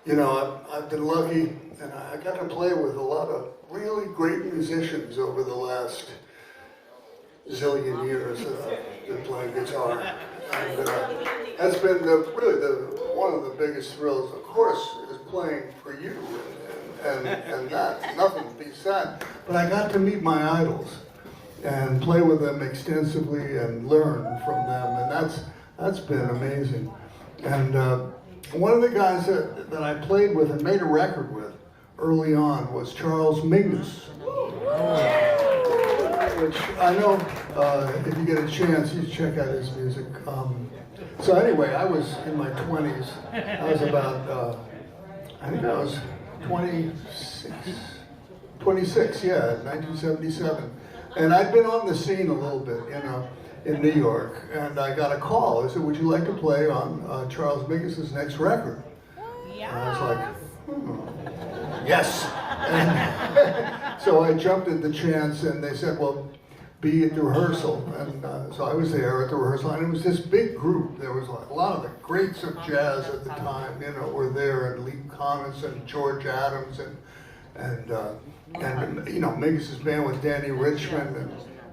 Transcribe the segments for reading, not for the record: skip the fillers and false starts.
You know, I've been lucky, and I got to play with a lot of really great musicians over the last zillion years that I've been playing guitar. And that's been one of the biggest thrills, of course, is playing for you, and that, nothing beats that. But I got to meet my idols and play with them extensively and learn from them, and that's been amazing. And one of the guys that I played with and made a record with early on was Charles Mingus, which I know if you get a chance, you check out his music. So anyway, I was in my 20s. I was about, I think I was 26, yeah, 1977. And I'd been on the scene a little bit, you know, in New York, and I got a call. They said, would you like to play on Charles Mingus's next record? Yeah. And I was like, yes. And so I jumped at the chance, and they said, well, be at the rehearsal. And so I was there at the rehearsal, and it was this big group. There was like a lot of the greats of jazz at the time, you know, were there, and Lee Konitz and George Adams, and you know, Mingus's band with Danny Richmond,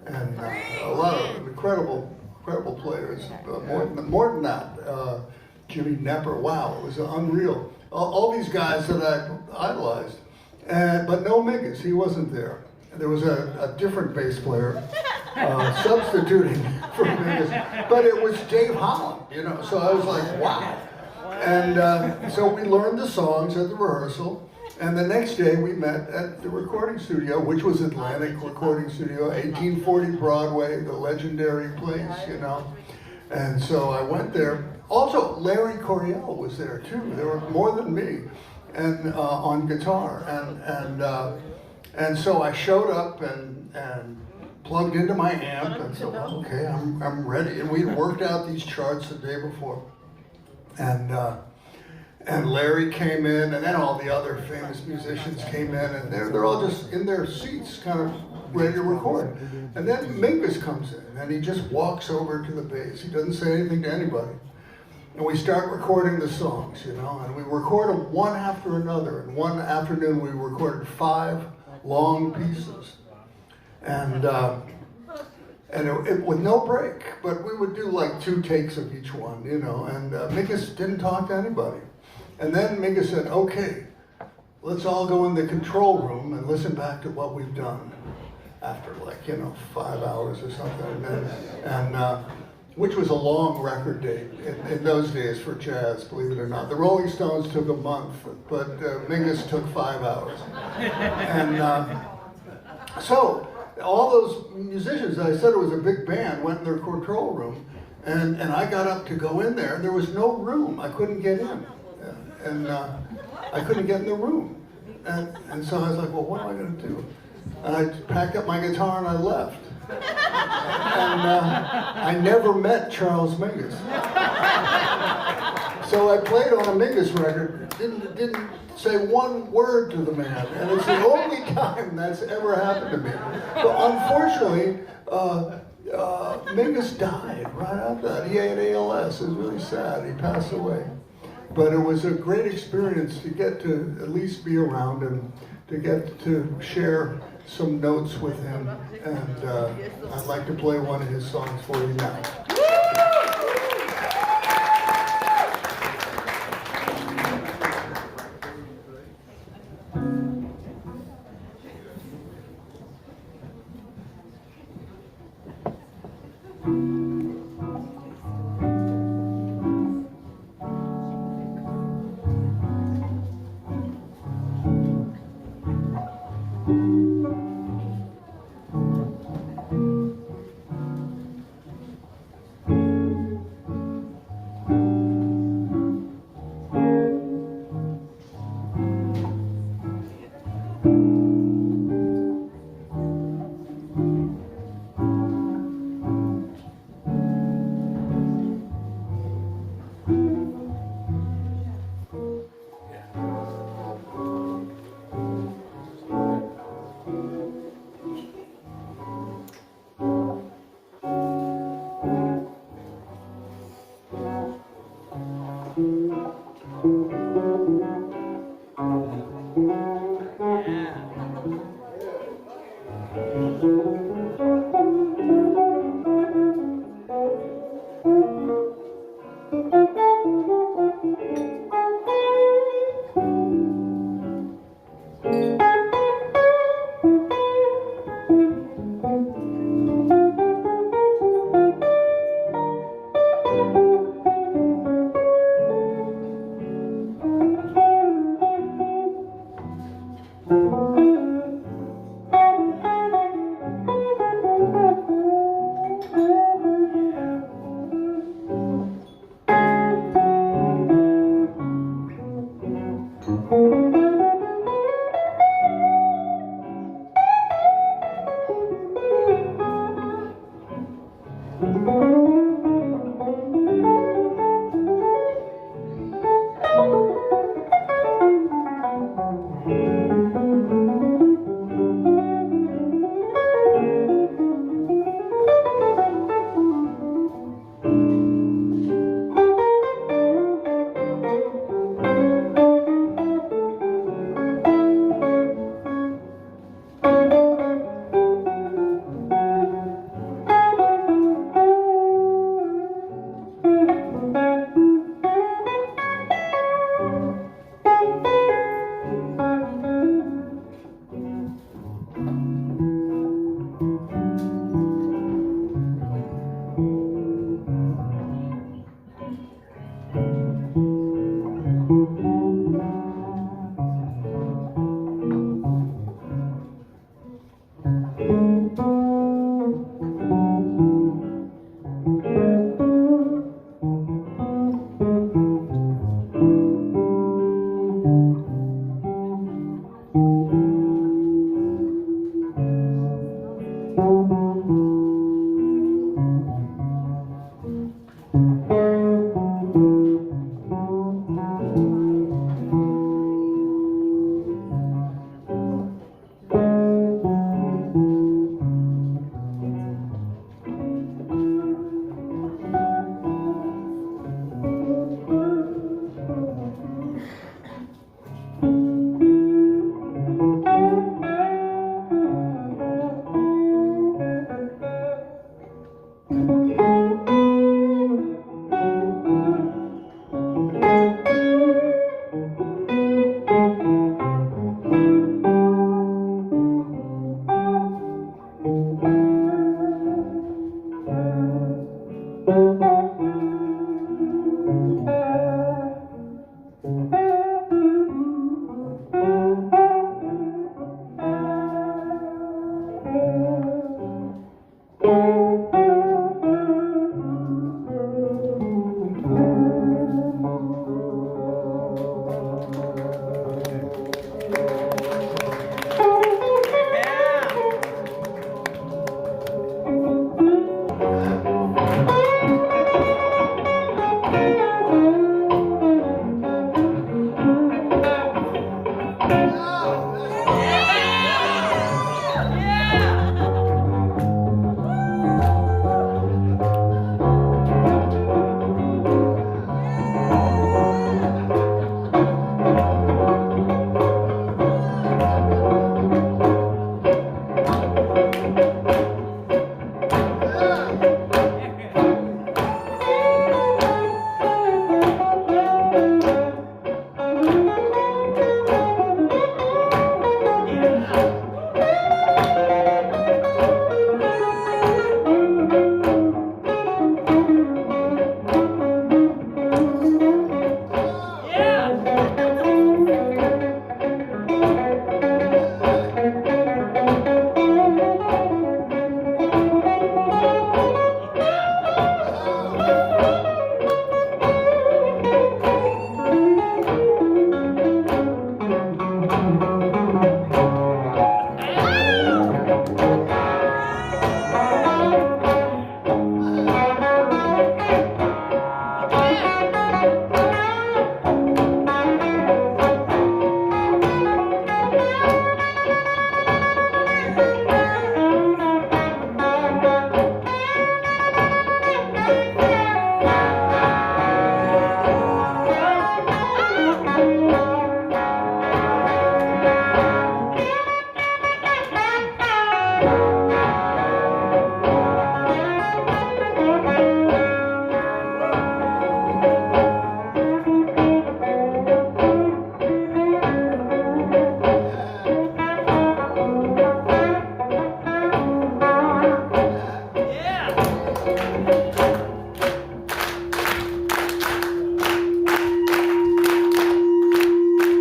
and a lot of incredible players. More than that, Jimmy Napa. Wow, it was unreal. All these guys that I idolized, but no Mingus. He wasn't there. There was a different bass player substituting for Mingus, but it was Dave Holland. You know, so I was like, wow. And so we learned the songs at the rehearsal. And the next day we met at the recording studio, which was Atlantic Recording Studio, 1840 Broadway, the legendary place, you know. And so I went there. Also, Larry Coryell was there too. There were more than me, and on guitar. And so I showed up and plugged into my amp and said, well, okay, I'm ready. And we'd worked out these charts the day before. And Larry came in, and then all the other famous musicians came in, and they're all just in their seats, kind of ready to record. And then Mingus comes in, and he just walks over to the bass. He doesn't say anything to anybody. And we start recording the songs, you know, and we record them one after another. And one afternoon we recorded 5 long pieces. And it with no break, but we would do like 2 takes of each one, you know, and Mingus didn't talk to anybody. And then Mingus said, okay, let's all go in the control room and listen back to what we've done after, like, you know, 5 hours or something. And which was a long record date in those days for jazz, believe it or not. The Rolling Stones took a month, but Mingus took 5 hours. And so all those musicians, I said it was a big band, went in their control room, and I got up to go in there, and there was no room. I couldn't get in. And I couldn't get in the room. And so I was like, well, what am I going to do? And I packed up my guitar and I left. And I never met Charles Mingus. So I played on a Mingus record, didn't say one word to the man. And it's the only time that's ever happened to me. But unfortunately, Mingus died right after that. He had ALS. It was really sad. He passed away. But it was a great experience to get to at least be around him, to get to share some notes with him. And I'd like to play one of his songs for you now.